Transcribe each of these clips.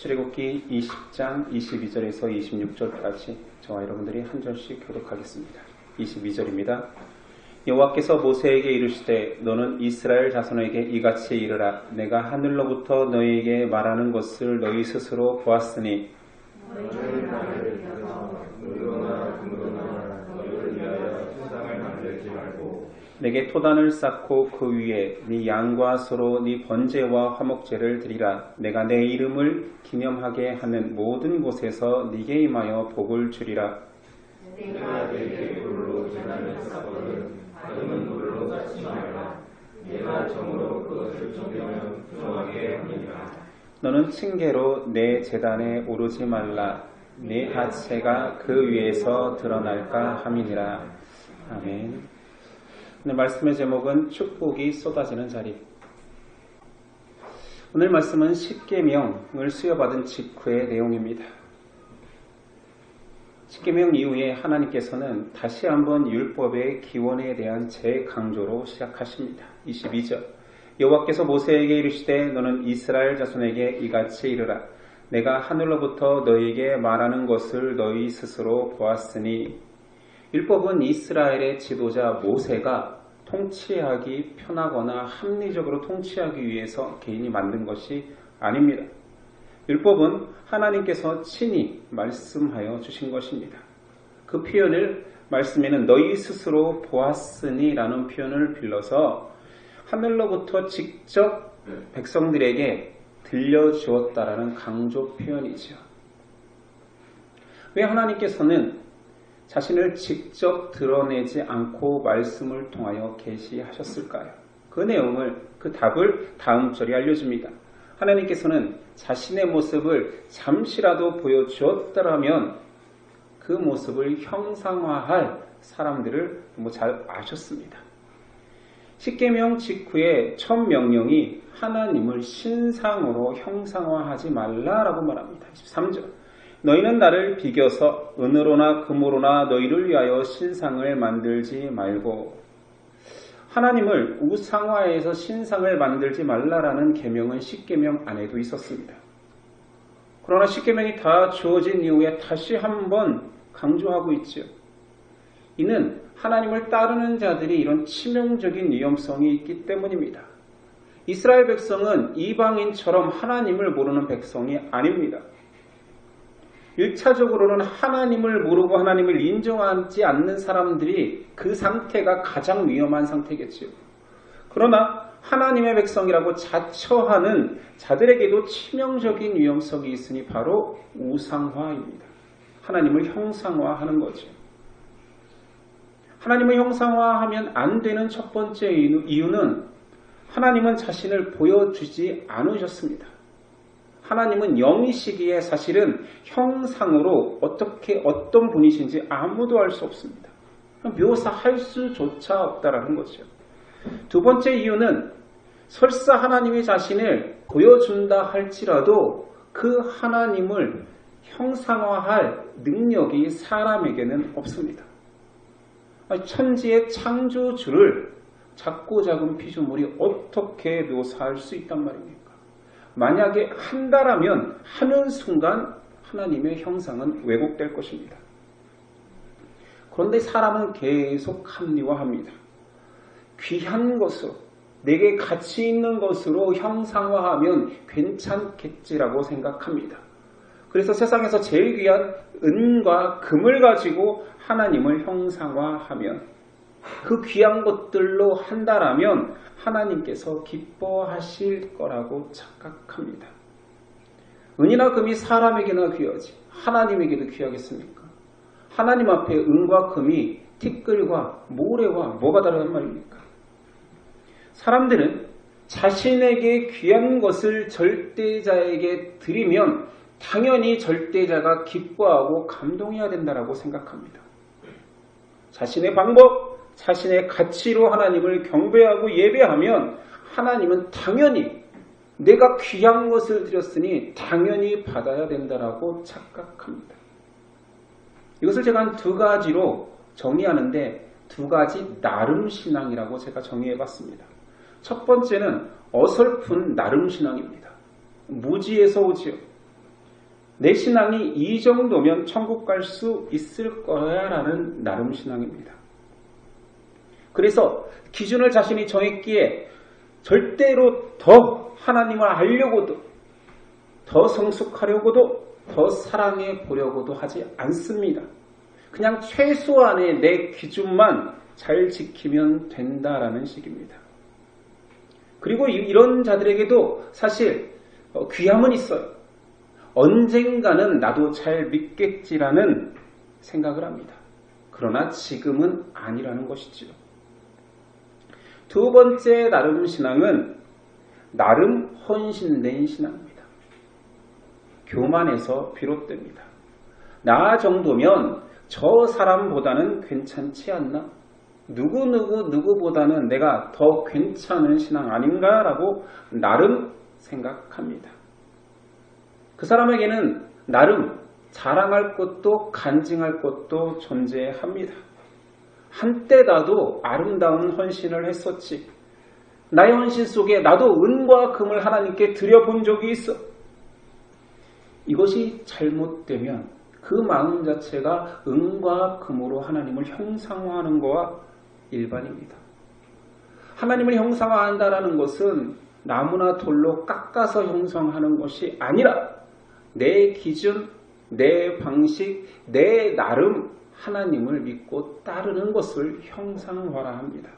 출애굽기 20장 22절에서 26절까지 저와 여러분들이 한 절씩 교독하겠습니다. 22절입니다. 여호와께서 모세에게 이르시되 너는 이스라엘 자손에게 이같이 이르라. 내가 하늘로부터 너희에게 말하는 것을 너희 스스로 보았으니 내게 토단을 쌓고 그 위에 네 양과 소로 네 번제와 화목제를 드리라. 내가 내 이름을 기념하게 하는 모든 곳에서 네게 임하여 복을 주리라. 내가 내게 돌로 재단을 쌓거든 다름은 돌로 쌓지 말라. 내가 정으로 그것을 정하면 부정하게 하느니라. 너는 층계로 내 제단에 오르지 말라. 네 하체가 그 위에서 드러날까 함이니라. 아멘. 오늘 말씀의 제목은 축복이 쏟아지는 자리. 오늘 말씀은 십계명을 수여받은 직후의 내용입니다. 십계명 이후에 하나님께서는 다시 한번 율법의 기원에 대한 재강조로 시작하십니다. 22절 여호와께서 모세에게 이르시되 너는 이스라엘 자손에게 이같이 이르라. 내가 하늘로부터 너희에게 말하는 것을 너희 스스로 보았으니. 율법은 이스라엘의 지도자 모세가 통치하기 편하거나 합리적으로 통치하기 위해서 개인이 만든 것이 아닙니다. 율법은 하나님께서 친히 말씀하여 주신 것입니다. 그 표현을 말씀에는 너희 스스로 보았으니 라는 표현을 빌려서 하늘로부터 직접 백성들에게 들려주었다라는 강조 표현이죠. 왜 하나님께서는 자신을 직접 드러내지 않고 말씀을 통하여 계시하셨을까요? 그 내용을, 그 답을 다음 절이 알려줍니다. 하나님께서는 자신의 모습을 잠시라도 보여주었더라면 그 모습을 형상화할 사람들을 너무 잘 아셨습니다. 십계명 직후의 첫 명령이 하나님을 신상으로 형상화하지 말라라고 말합니다. 23절 너희는 나를 비겨서 은으로나 금으로나 너희를 위하여 신상을 만들지 말고. 하나님을 우상화해서 신상을 만들지 말라라는 계명은 십계명 안에도 있었습니다. 그러나 십계명이 다 주어진 이후에 다시 한번 강조하고 있죠. 이는 하나님을 따르는 자들이 이런 치명적인 위험성이 있기 때문입니다. 이스라엘 백성은 이방인처럼 하나님을 모르는 백성이 아닙니다. 1차적으로는 하나님을 모르고 하나님을 인정하지 않는 사람들이 그 상태가 가장 위험한 상태겠지요. 그러나 하나님의 백성이라고 자처하는 자들에게도 치명적인 위험성이 있으니 바로 우상화입니다. 하나님을 형상화하는 거죠. 하나님을 형상화하면 안 되는 첫 번째 이유는 하나님은 자신을 보여주지 않으셨습니다. 하나님은 영이시기에 사실은 형상으로 어떤 분이신지 아무도 알 수 없습니다. 묘사할 수조차 없다라는 거죠. 두 번째 이유는 설사 하나님이 자신을 보여준다 할지라도 그 하나님을 형상화할 능력이 사람에게는 없습니다. 천지의 창조주를 작고 작은 피조물이 어떻게 묘사할 수 있단 말입니까? 만약에 한다라면 하는 순간 하나님의 형상은 왜곡될 것입니다. 그런데 사람은 계속 합리화합니다. 귀한 것으로, 내게 가치 있는 것으로 형상화하면 괜찮겠지라고 생각합니다. 그래서 세상에서 제일 귀한 은과 금을 가지고 하나님을 형상화하면 그 귀한 것들로 한다라면 하나님께서 기뻐하실 거라고 착각합니다. 은이나 금이 사람에게나 귀하지 하나님에게도 귀하겠습니까? 하나님 앞에 은과 금이 티끌과 모래와 뭐가 다르단 말입니까? 사람들은 자신에게 귀한 것을 절대자에게 드리면 당연히 절대자가 기뻐하고 감동해야 된다고 생각합니다. 자신의 방법, 자신의 가치로 하나님을 경배하고 예배하면 하나님은 당연히 내가 귀한 것을 드렸으니 당연히 받아야 된다라고 착각합니다. 이것을 제가 한 두 가지로 정의하는데 두 가지 나름 신앙이라고 제가 정의해봤습니다. 첫 번째는 어설픈 나름 신앙입니다. 무지에서 오지요. 내 신앙이 이 정도면 천국 갈 수 있을 거야 라는 나름 신앙입니다. 그래서 기준을 자신이 정했기에 절대로 더 하나님을 알려고도 더 성숙하려고도 더 사랑해 보려고도 하지 않습니다. 그냥 최소한의 내 기준만 잘 지키면 된다라는 식입니다. 그리고 이런 자들에게도 사실 귀함은 있어요. 언젠가는 나도 잘 믿겠지라는 생각을 합니다. 그러나 지금은 아니라는 것이지요. 두 번째 나름 신앙은 나름 헌신된 신앙입니다. 교만에서 비롯됩니다. 나 정도면 저 사람보다는 괜찮지 않나? 누구보다는 내가 더 괜찮은 신앙 아닌가라고 나름 생각합니다. 그 사람에게는 나름 자랑할 것도 간증할 것도 존재합니다. 한때 나도 아름다운 헌신을 했었지. 나의 헌신 속에 나도 은과 금을 하나님께 드려본 적이 있어. 이것이 잘못되면 그 마음 자체가 은과 금으로 하나님을 형상화하는 것과 일반입니다. 하나님을 형상화한다는 것은 나무나 돌로 깎아서 형성하는 것이 아니라 내 기준, 내 방식, 내 나름 하나님을 믿고 따르는 것을 형상화라 합니다.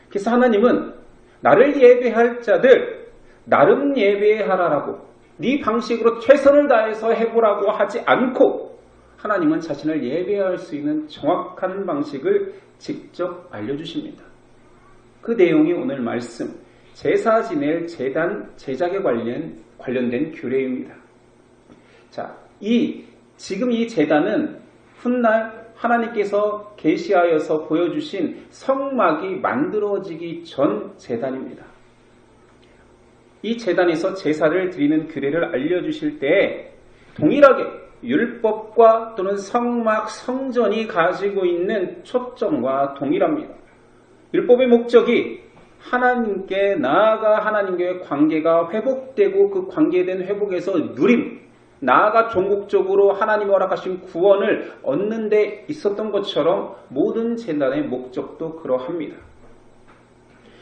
그래서 하나님은 나를 예배할 자들 나름 예배하라라고 네 방식으로 최선을 다해서 해보라고 하지 않고 하나님은 자신을 예배할 수 있는 정확한 방식을 직접 알려주십니다. 그 내용이 오늘 말씀 제사 지낼 제단 제작에 관련된 규례입니다. 자, 지금 이 제단은 훗날 하나님께서 계시하여서 보여주신 성막이 만들어지기 전 제단입니다. 이 제단에서 제사를 드리는 규례를 알려주실 때 동일하게 율법과 또는 성막, 성전이 가지고 있는 초점과 동일합니다. 율법의 목적이 하나님께 나아가 하나님과의 관계가 회복되고 그 관계된 회복에서 누림, 나아가 종국적으로 하나님이 허락하신 구원을 얻는 데 있었던 것처럼 모든 제단의 목적도 그러합니다.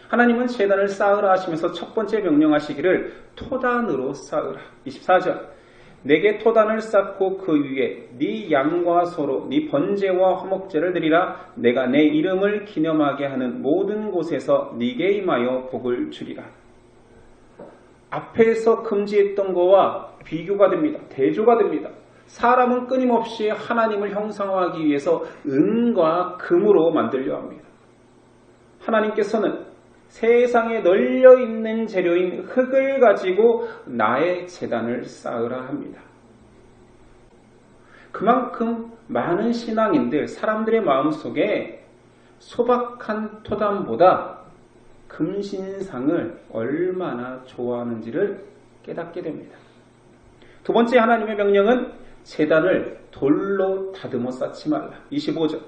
하나님은 제단을 쌓으라 하시면서 첫 번째 명령하시기를 토단으로 쌓으라. 24절 내게 토단을 쌓고 그 위에 네 양과 소로 네 번제와 화목제를 드리라. 내가 내 이름을 기념하게 하는 모든 곳에서 네게 임하여 복을 주리라. 앞에서 금지했던 거와 비교가 됩니다. 대조가 됩니다. 사람은 끊임없이 하나님을 형상화하기 위해서 은과 금으로 만들려 합니다. 하나님께서는 세상에 널려있는 재료인 흙을 가지고 나의 제단을 쌓으라 합니다. 그만큼 많은 신앙인들, 사람들의 마음속에 소박한 토단보다 금신상을 얼마나 좋아하는지를 깨닫게 됩니다. 두 번째 하나님의 명령은 제단을 돌로 다듬어 쌓지 말라. 25절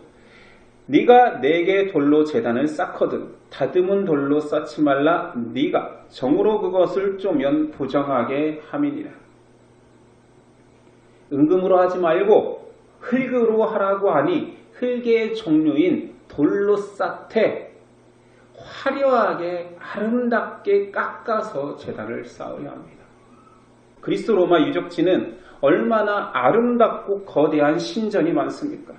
네가 내게 돌로 제단을 쌓거든 다듬은 돌로 쌓지 말라. 네가 정으로 그것을 쪼면 부정하게 함이니라. 은금으로 하지 말고 흙으로 하라고 하니 흙의 종류인 돌로 쌓되 화려하게 아름답게 깎아서 제단을 쌓아야 합니다. 그리스 로마 유적지는 얼마나 아름답고 거대한 신전이 많습니까?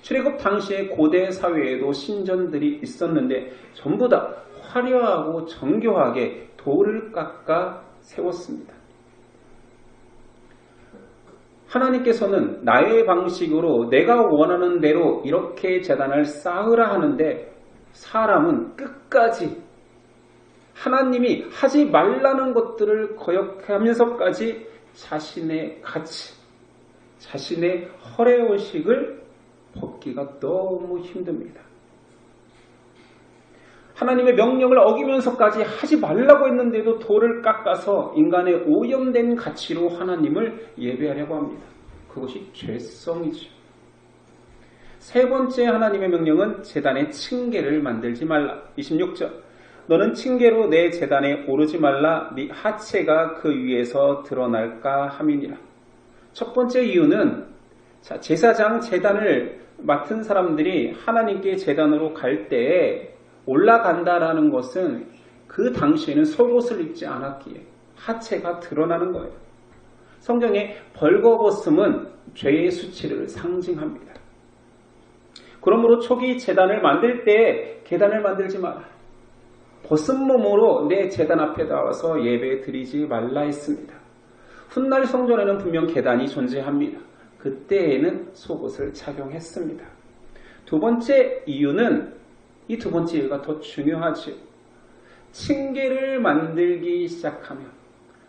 출애굽 당시의 고대 사회에도 신전들이 있었는데 전부 다 화려하고 정교하게 돌을 깎아 세웠습니다. 하나님께서는 나의 방식으로 내가 원하는 대로 이렇게 제단을 쌓으라 하는데 사람은 끝까지 하나님이 하지 말라는 것들을 거역하면서까지 자신의 가치, 자신의 허례의식을 벗기가 너무 힘듭니다. 하나님의 명령을 어기면서까지 하지 말라고 했는데도 돌을 깎아서 인간의 오염된 가치로 하나님을 예배하려고 합니다. 그것이 죄성이죠. 세 번째 하나님의 명령은 제단의 층계를 만들지 말라. 26절 너는 징계로 내 제단에 오르지 말라. 네 하체가 그 위에서 드러날까 함이니라. 첫 번째 이유는 제사장 제단을 맡은 사람들이 하나님께 제단으로 갈 때에 올라간다라는 것은 그 당시에는 속옷을 입지 않았기에 하체가 드러나는 거예요. 성경에 벌거벗음은 죄의 수치를 상징합니다. 그러므로 초기 제단을 만들 때 계단을 만들지 마라. 벗은 몸으로 내 제단 앞에 나와서 예배 드리지 말라 했습니다. 훗날 성전에는 분명 계단이 존재합니다. 그때에는 속옷을 착용했습니다. 두 번째 이유는 이 두 번째 이유가 더 중요하죠. 층계를 만들기 시작하면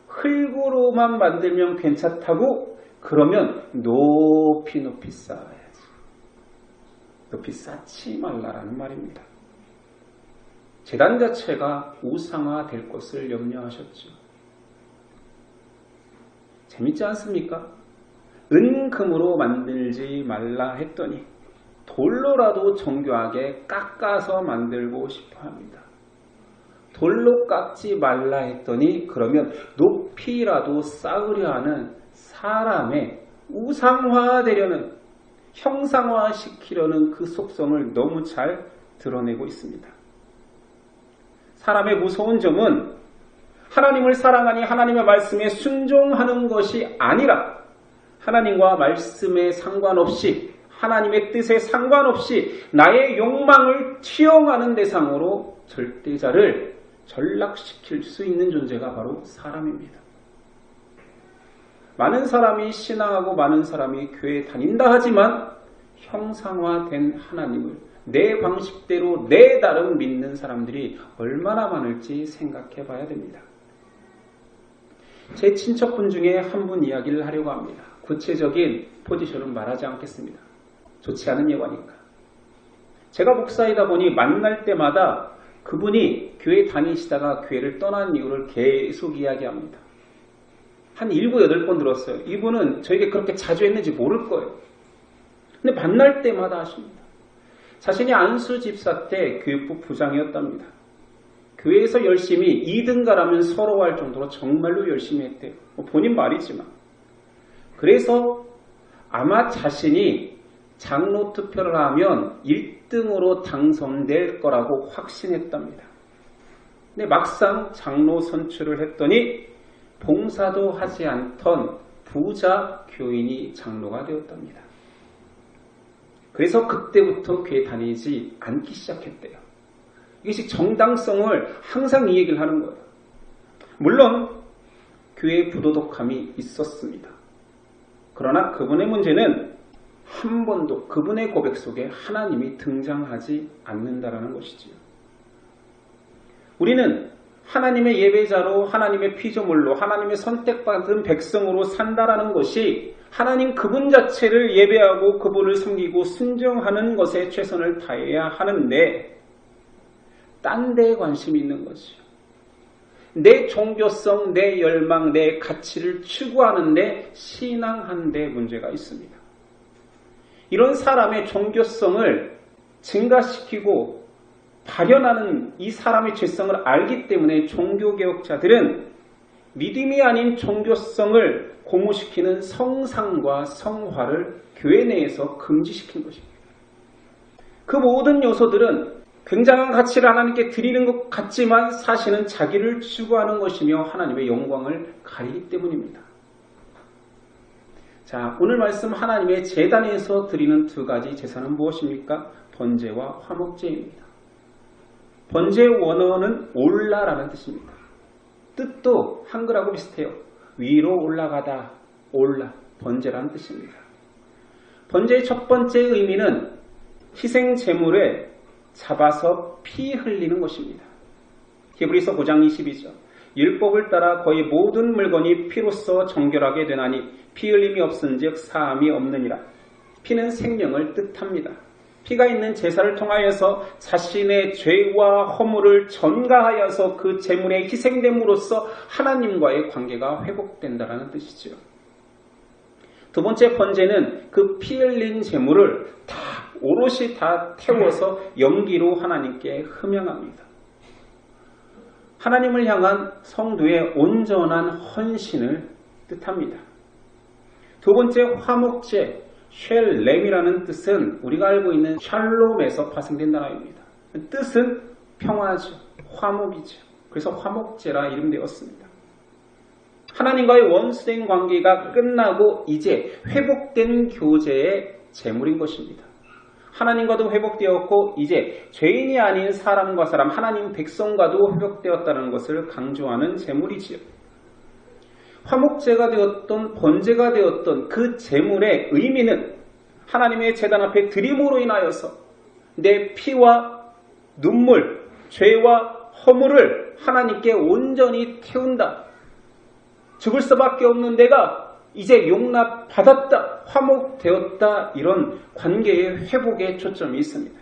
흙으로만 만들면 괜찮다고 그러면 높이 쌓아야지. 높이 쌓지 말라라는 말입니다. 제단 자체가 우상화될 것을 염려하셨죠. 재밌지 않습니까? 은금으로 만들지 말라 했더니 돌로라도 정교하게 깎아서 만들고 싶어 합니다. 돌로 깎지 말라 했더니 그러면 높이라도 쌓으려 하는 사람의 우상화되려는 형상화시키려는 그 속성을 너무 잘 드러내고 있습니다. 사람의 무서운 점은 하나님을 사랑하니 하나님의 말씀에 순종하는 것이 아니라 하나님과 말씀에 상관없이 하나님의 뜻에 상관없이 나의 욕망을 투영하는 대상으로 절대자를 전락시킬 수 있는 존재가 바로 사람입니다. 많은 사람이 신앙하고 많은 사람이 교회에 다닌다 하지만 형상화된 하나님을 내 방식대로 내 나름 믿는 사람들이 얼마나 많을지 생각해 봐야 됩니다. 제 친척분 중에 한 분 이야기를 하려고 합니다. 구체적인 포지션은 말하지 않겠습니다. 좋지 않은 예화니까. 제가 목사이다 보니 만날 때마다 그분이 교회 다니시다가 교회를 떠난 이유를 계속 이야기합니다. 한 7, 8번 들었어요. 이분은 저에게 그렇게 자주 했는지 모를 거예요. 근데 만날 때마다 하십니다. 자신이 안수 집사 때 교육부 부장이었답니다. 교회에서 열심히 2등가라면 서러워할 정도로 정말로 열심히 했대요. 본인 말이지만. 그래서 아마 자신이 장로 투표를 하면 1등으로 당선될 거라고 확신했답니다. 근데 막상 장로 선출을 했더니 봉사도 하지 않던 부자 교인이 장로가 되었답니다. 그래서 그때부터 교회 다니지 않기 시작했대요. 이것이 정당성을 항상 이 얘기를 하는 거예요. 물론 교회에 부도덕함이 있었습니다. 그러나 그분의 문제는 한 번도 그분의 고백 속에 하나님이 등장하지 않는다라는 것이지요. 우리는 하나님의 예배자로 하나님의 피조물로 하나님의 선택받은 백성으로 산다라는 것이 하나님 그분 자체를 예배하고 그분을 섬기고 순종하는 것에 최선을 다해야 하는데 딴 데에 관심이 있는 거죠. 내 종교성, 내 열망, 내 가치를 추구하는데 신앙하는 데 문제가 있습니다. 이런 사람의 종교성을 증가시키고 발현하는 이 사람의 죄성을 알기 때문에 종교개혁자들은 믿음이 아닌 종교성을 고무시키는 성상과 성화를 교회 내에서 금지시킨 것입니다. 그 모든 요소들은 굉장한 가치를 하나님께 드리는 것 같지만 사실은 자기를 추구하는 것이며 하나님의 영광을 가리기 때문입니다. 자, 오늘 말씀 하나님의 제단에서 드리는 두 가지 제사는 무엇입니까? 번제와 화목제입니다. 번제의 원어는 올라라는 뜻입니다. 뜻도 한글하고 비슷해요. 위로 올라가다, 올라, 번제라는 뜻입니다. 번제의 첫 번째 의미는 희생 제물에 잡아서 피 흘리는 것입니다. 히브리서 9장 22절. 율법을 따라 거의 모든 물건이 피로써 정결하게 되나니 피 흘림이 없은즉 사함이 없느니라. 피는 생명을 뜻합니다. 피가 있는 제사를 통하여서 자신의 죄와 허물을 전가하여서 그 제물에 희생됨으로써 하나님과의 관계가 회복된다는 뜻이죠. 두 번째 번제는 그 피 흘린 제물을 오롯이 다 태워서 연기로 하나님께 흠양합니다. 하나님을 향한 성도의 온전한 헌신을 뜻합니다. 두 번째 화목제, 쉘렘이라는 뜻은 우리가 알고 있는 샬롬에서 파생된 단어입니다. 뜻은 평화죠. 화목이죠. 그래서 화목제라 이름되었습니다. 하나님과의 원수된 관계가 끝나고 이제 회복된 교제의 제물인 것입니다. 하나님과도 회복되었고 이제 죄인이 아닌 사람과 사람, 하나님 백성과도 회복되었다는 것을 강조하는 제물이지요. 화목제가 되었던 번제가 되었던 그 제물의 의미는 하나님의 제단 앞에 드림으로 인하여서 내 피와 눈물, 죄와 허물을 하나님께 온전히 태운다. 죽을 수밖에 없는 내가 이제 용납받았다, 화목되었다, 이런 관계의 회복에 초점이 있습니다.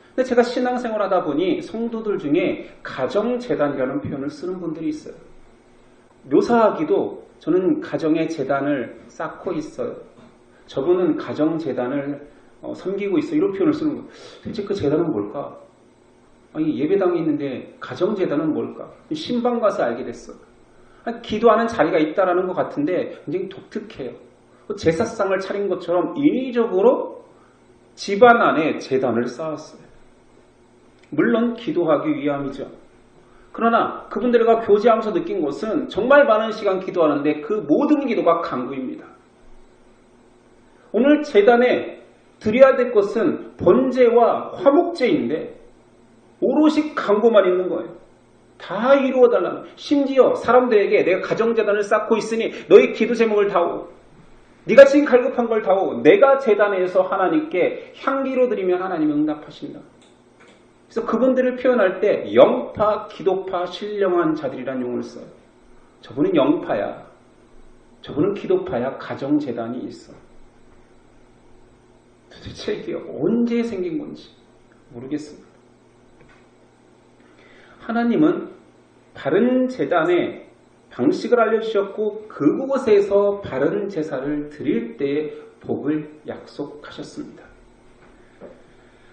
근데 제가 신앙생활 하다 보니 성도들 중에 가정재단이라는 표현을 쓰는 분들이 있어요. 묘사하기도 저는 가정의 재단을 쌓고 있어요. 저분은 가정재단을 섬기고 있어요. 이런 표현을 쓰는 거예요. 도대체 그 재단은 뭘까? 아니, 예배당이 있는데 가정재단은 뭘까? 신방 가서 알게 됐어요. 기도하는 자리가 있다라는 것 같은데 굉장히 독특해요. 제사상을 차린 것처럼 인위적으로 집안 안에 제단을 쌓았어요. 물론 기도하기 위함이죠. 그러나 그분들과 교제하면서 느낀 것은 정말 많은 시간 기도하는데 그 모든 기도가 간구입니다. 오늘 제단에 드려야 될 것은 번제와 화목제인데 오롯이 간구만 있는 거예요. 다 이루어달라는, 심지어 사람들에게 내가 가정재단을 쌓고 있으니 너희 기도 제목을 다오, 네가 지금 갈급한 걸 다오, 내가 제단에서 하나님께 향기로 드리면 하나님이 응답하신다. 그래서 그분들을 표현할 때 영파, 기도파, 신령한 자들이란 용어를 써요. 저분은 영파야, 저분은 기도파야, 가정재단이 있어. 도대체 이게 언제 생긴 건지 모르겠습니다. 하나님은 바른 제단의 방식을 알려주셨고 그곳에서 바른 제사를 드릴 때의 복을 약속하셨습니다.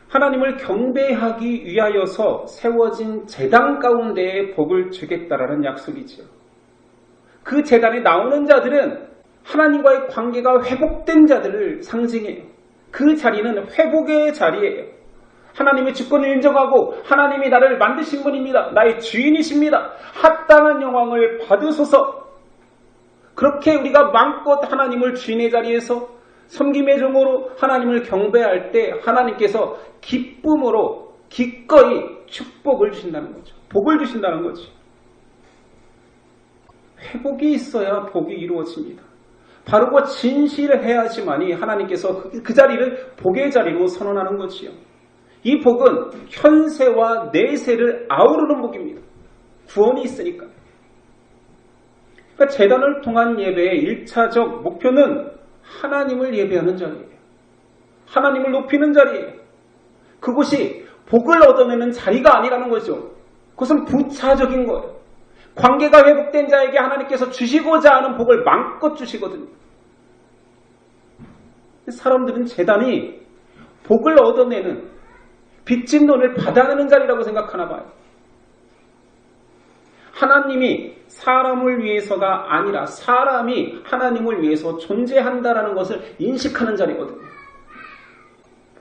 하나님을 경배하기 위하여서 세워진 제단 가운데에 복을 주겠다라는 약속이죠. 그 제단에 나오는 자들은 하나님과의 관계가 회복된 자들을 상징해요. 그 자리는 회복의 자리예요. 하나님의 주권을 인정하고 하나님이 나를 만드신 분입니다. 나의 주인이십니다. 합당한 영광을 받으소서. 그렇게 우리가 마음껏 하나님을 주인의 자리에서 섬김의 종으로 하나님을 경배할 때 하나님께서 기쁨으로 기꺼이 축복을 주신다는 거죠. 복을 주신다는 거죠. 회복이 있어야 복이 이루어집니다. 바르고 진실해야지만이 하나님께서 그 자리를 복의 자리로 선언하는 거지요. 이 복은 현세와 내세를 아우르는 복입니다. 구원이 있으니까. 그러니까 제단을 통한 예배의 1차적 목표는 하나님을 예배하는 자리예요. 하나님을 높이는 자리예요. 그곳이 복을 얻어내는 자리가 아니라는 거죠. 그것은 부차적인 거예요. 관계가 회복된 자에게 하나님께서 주시고자 하는 복을 마음껏 주시거든요. 사람들은 제단이 복을 얻어내는, 빚진 돈을 받아내는 자리라고 생각하나 봐요. 하나님이 사람을 위해서가 아니라 사람이 하나님을 위해서 존재한다라는 것을 인식하는 자리거든요.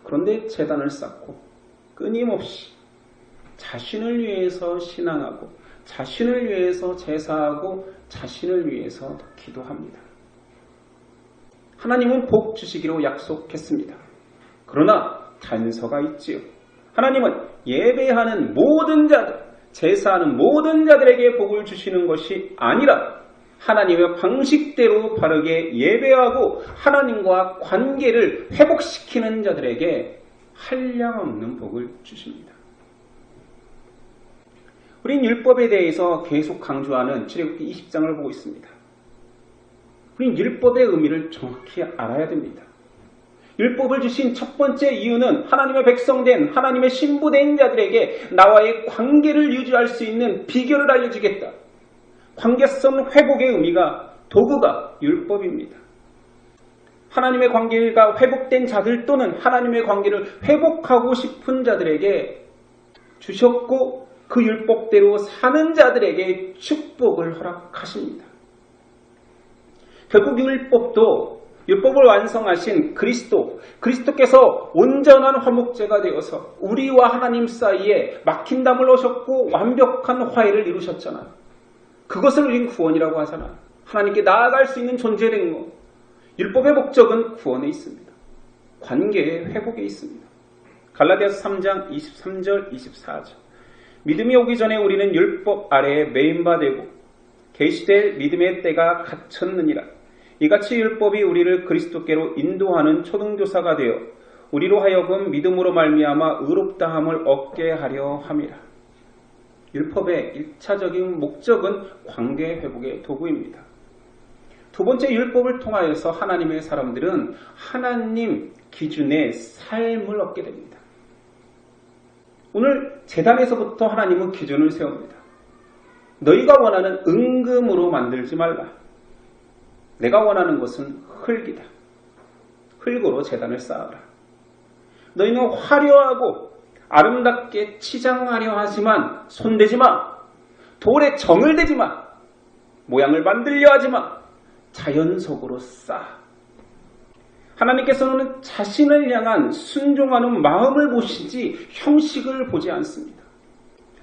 그런데 제단을 쌓고 끊임없이 자신을 위해서 신앙하고 자신을 위해서 제사하고 자신을 위해서 기도합니다. 하나님은 복 주시기로 약속했습니다. 그러나 단서가 있지요. 하나님은 예배하는 모든 자들, 제사하는 모든 자들에게 복을 주시는 것이 아니라 하나님의 방식대로 바르게 예배하고 하나님과 관계를 회복시키는 자들에게 한량없는 복을 주십니다. 우린 율법에 대해서 계속 강조하는 출애굽기 20장을 보고 있습니다. 우린 율법의 의미를 정확히 알아야 됩니다. 율법을 주신 첫 번째 이유는 하나님의 백성된, 하나님의 신부된 자들에게 나와의 관계를 유지할 수 있는 비결을 알려주겠다. 관계성 회복의 의미가, 도구가 율법입니다. 하나님의 관계가 회복된 자들 또는 하나님의 관계를 회복하고 싶은 자들에게 주셨고 그 율법대로 사는 자들에게 축복을 허락하십니다. 결국 율법을 완성하신 그리스도께서 온전한 화목제가 되어서 우리와 하나님 사이에 막힌 담을 넣으셨고 완벽한 화해를 이루셨잖아요. 그것을 우린 구원이라고 하잖아요. 하나님께 나아갈 수 있는 존재된 것. 율법의 목적은 구원에 있습니다. 관계의 회복에 있습니다. 갈라디아서 3장 23절 24절. 믿음이 오기 전에 우리는 율법 아래에 매인바되고 계시될 믿음의 때가 갇혔느니라. 이같이 율법이 우리를 그리스도께로 인도하는 초등교사가 되어 우리로 하여금 믿음으로 말미암아 의롭다함을 얻게 하려 함이라. 율법의 1차적인 목적은 관계 회복의 도구입니다. 두 번째, 율법을 통하여서 하나님의 사람들은 하나님 기준의 삶을 얻게 됩니다. 오늘 제단에서부터 하나님은 기준을 세웁니다. 너희가 원하는 은금으로 만들지 말라. 내가 원하는 것은 흙이다. 흙으로 제단을 쌓아라. 너희는 화려하고 아름답게 치장하려 하지만 손대지 마. 돌에 정을 대지 마. 모양을 만들려 하지 마. 자연 속으로 쌓아. 하나님께서는 자신을 향한 순종하는 마음을 보시지 형식을 보지 않습니다.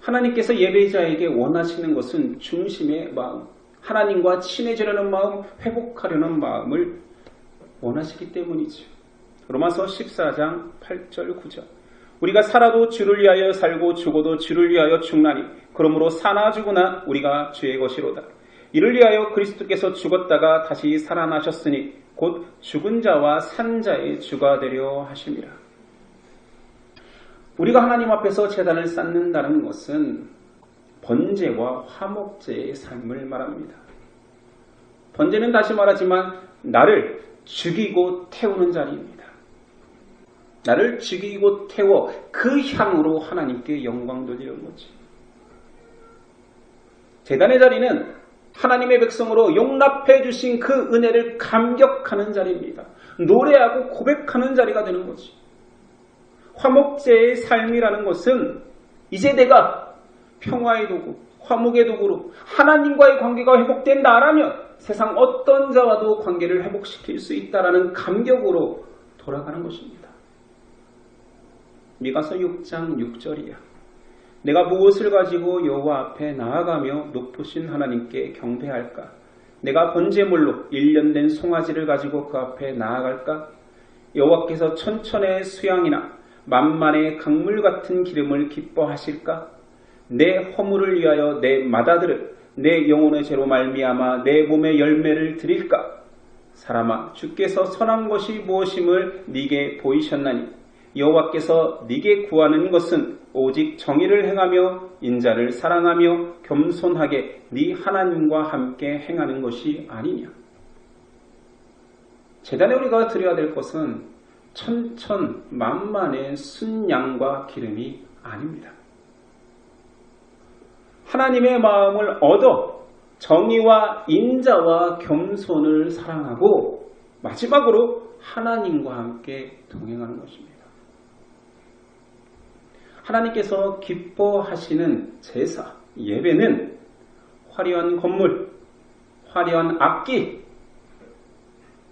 하나님께서 예배자에게 원하시는 것은 중심의 마음, 하나님과 친해지려는 마음, 회복하려는 마음을 원하시기 때문이죠. 로마서 14장 8절 9절. 우리가 살아도 주를 위하여 살고 죽어도 주를 위하여 죽나니 그러므로 사나 죽으나 우리가 주의 것이로다. 이를 위하여 그리스도께서 죽었다가 다시 살아나셨으니 곧 죽은 자와 산 자의 주가 되려 하심이라. 우리가 하나님 앞에서 제단을 쌓는다는 것은 번제와 화목제의 삶을 말합니다. 번제는 다시 말하지만 나를 죽이고 태우는 자리입니다. 나를 죽이고 태워 그 향으로 하나님께 영광 돌리는 거지. 제단의 자리는 하나님의 백성으로 용납해 주신 그 은혜를 감격하는 자리입니다. 노래하고 고백하는 자리가 되는 거지. 화목제의 삶이라는 것은 이제 내가 평화의 도구, 화목의 도구로 하나님과의 관계가 회복된 나라면 세상 어떤 자와도 관계를 회복시킬 수 있다라는 감격으로 돌아가는 것입니다. 미가서 6장 6절이야. 내가 무엇을 가지고 여호와 앞에 나아가며 높으신 하나님께 경배할까? 내가 번제물로 1년 된 송아지를 가지고 그 앞에 나아갈까? 여호와께서 천천의 수양이나 만만의 강물 같은 기름을 기뻐하실까? 내 허물을 위하여 내 맏아들을 내 영혼의 죄로 말미암아 내 몸의 열매를 드릴까? 사람아, 주께서 선한 것이 무엇임을 네게 보이셨나니 여호와께서 네게 구하는 것은 오직 정의를 행하며 인자를 사랑하며 겸손하게 네 하나님과 함께 행하는 것이 아니냐. 제단에 우리가 드려야 될 것은 천천만만의 순양과 기름이 아닙니다. 하나님의 마음을 얻어 정의와 인자와 겸손을 사랑하고 마지막으로 하나님과 함께 동행하는 것입니다. 하나님께서 기뻐하시는 제사, 예배는 화려한 건물, 화려한 악기,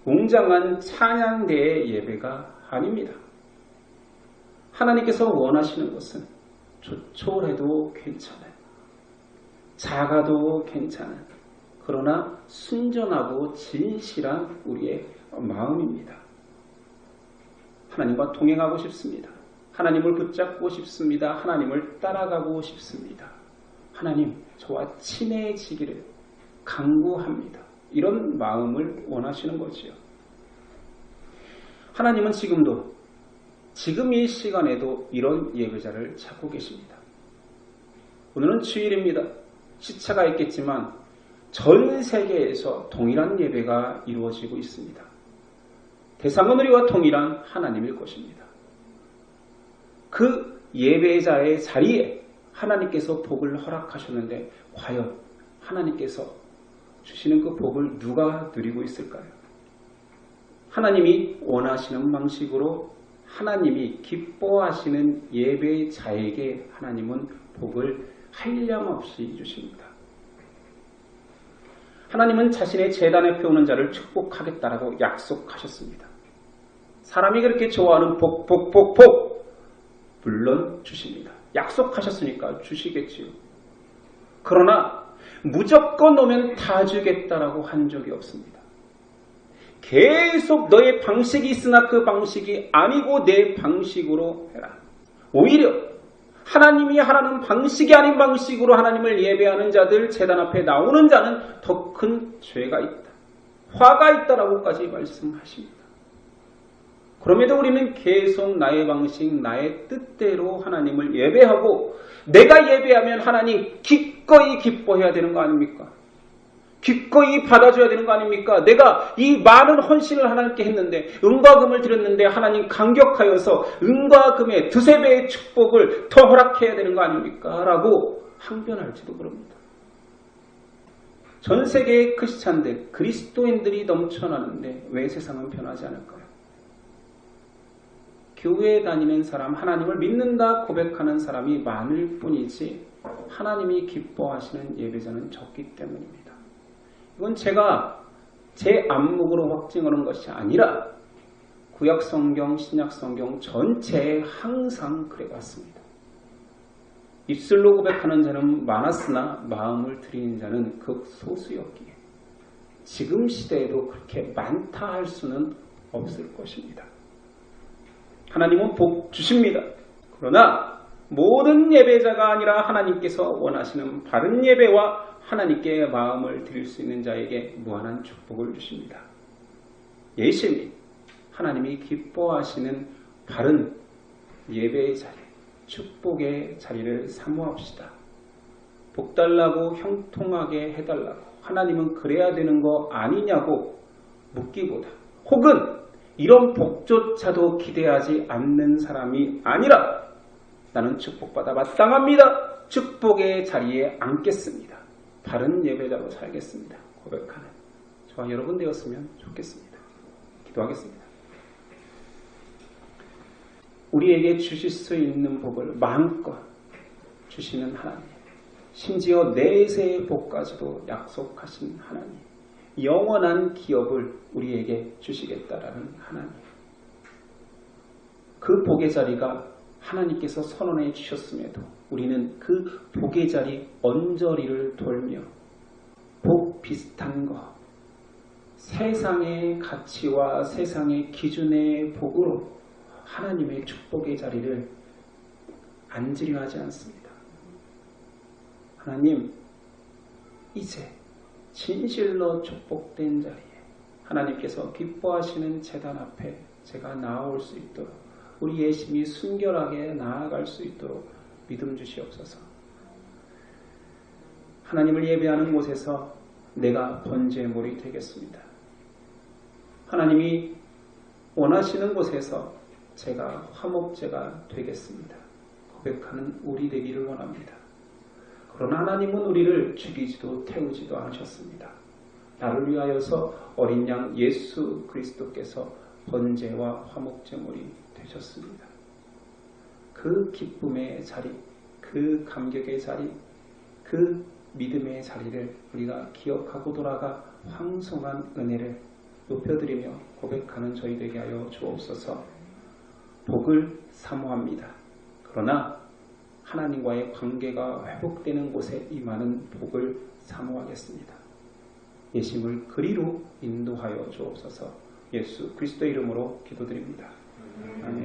웅장한 찬양대의 예배가 아닙니다. 하나님께서 원하시는 것은 조촐해도 괜찮아요. 작아도 괜찮아요. 그러나 순전하고 진실한 우리의 마음입니다. 하나님과 동행하고 싶습니다. 하나님을 붙잡고 싶습니다. 하나님을 따라가고 싶습니다. 하나님, 저와 친해지기를 간구합니다. 이런 마음을 원하시는 거지요. 하나님은 지금 이 시간에도 이런 예배자를 찾고 계십니다. 오늘은 주일입니다. 시차가 있겠지만 전 세계에서 동일한 예배가 이루어지고 있습니다. 대상은 우리와 동일한 하나님일 것입니다. 그 예배자의 자리에 하나님께서 복을 허락하셨는데 과연 하나님께서 주시는 그 복을 누가 누리고 있을까요? 하나님이 원하시는 방식으로 하나님이 기뻐하시는 예배자에게 하나님은 복을 한량없이 주십니다. 하나님은 자신의 제단에 피우는 자를 축복하겠다라고 약속하셨습니다. 사람이 그렇게 좋아하는 복, 물론 주십니다. 약속하셨으니까 주시겠지요. 그러나 무조건 오면 다 주겠다라고 한 적이 없습니다. 계속 너의 방식이 있으나 그 방식이 아니고 내 방식으로 해라. 오히려 하나님이 하라는 방식이 아닌 방식으로 하나님을 예배하는 자들, 제단 앞에 나오는 자는 더 큰 죄가 있다. 화가 있다라고까지 말씀하십니다. 그럼에도 우리는 계속 나의 방식, 나의 뜻대로 하나님을 예배하고 내가 예배하면 하나님 기꺼이 기뻐해야 되는 거 아닙니까? 기꺼이 받아줘야 되는 거 아닙니까? 내가 이 많은 헌신을 하나님께 했는데 은과 금을 드렸는데 하나님 감격하여서 은과 금의 두세 배의 축복을 더 허락해야 되는 거 아닙니까? 라고 항변할지도 모릅니다. 전 세계의 크리스찬들, 그리스도인들이 넘쳐나는데 왜 세상은 변하지 않을까요? 교회에 다니는 사람, 하나님을 믿는다 고백하는 사람이 많을 뿐이지 하나님이 기뻐하시는 예배자는 적기 때문입니다. 이건 제가 제 안목으로 확증하는 것이 아니라 구약성경, 신약성경 전체에 항상 그래왔습니다. 입술로 고백하는 자는 많았으나 마음을 드리는 자는 극소수였기에 지금 시대에도 그렇게 많다 할 수는 없을 것입니다. 하나님은 복 주십니다. 그러나 모든 예배자가 아니라 하나님께서 원하시는 바른 예배와 하나님께 마음을 드릴 수 있는 자에게 무한한 축복을 주십니다. 예수님, 하나님이 기뻐하시는 바른 예배의 자리, 축복의 자리를 사모합시다. 복 달라고 형통하게 해달라고 하나님은 그래야 되는 거 아니냐고 묻기보다 혹은 이런 복조차도 기대하지 않는 사람이 아니라 나는 축복받아 마땅합니다. 축복의 자리에 앉겠습니다. 바른 예배자로 살겠습니다. 고백하는 저와 여러분 되었으면 좋겠습니다. 기도하겠습니다. 우리에게 주실 수 있는 복을 마음껏 주시는 하나님, 심지어 내세의 복까지도 약속하신 하나님, 영원한 기업을 우리에게 주시겠다라는 하나님, 그 복의 자리가 하나님께서 선언해 주셨음에도 우리는 그 복의 자리 언저리를 돌며 복 비슷한 것, 세상의 가치와 세상의 기준의 복으로 하나님의 축복의 자리를 앉으려 하지 않습니다. 하나님, 이제 진실로 축복된 자리에 하나님께서 기뻐하시는 제단 앞에 제가 나아올 수 있도록 우리 예심이 순결하게 나아갈 수 있도록 믿음 주시옵소서. 하나님을 예배하는 곳에서 내가 번제물이 되겠습니다. 하나님이 원하시는 곳에서 제가 화목제가 되겠습니다. 고백하는 우리 되기를 원합니다. 그러나 하나님은 우리를 죽이지도 태우지도 않으셨습니다. 나를 위하여서 어린 양 예수 그리스도께서 번제와 화목제물이 되셨습니다. 그 기쁨의 자리, 그 감격의 자리, 그 믿음의 자리를 우리가 기억하고 돌아가 황송한 은혜를 높여드리며 고백하는 저희 되게 하여 주옵소서. 복을 사모합니다. 그러나 하나님과의 관계가 회복되는 곳에 임하는 복을 사모하겠습니다. 예심을 그리로 인도하여 주옵소서. 예수 그리스도 이름으로 기도드립니다. 아멘.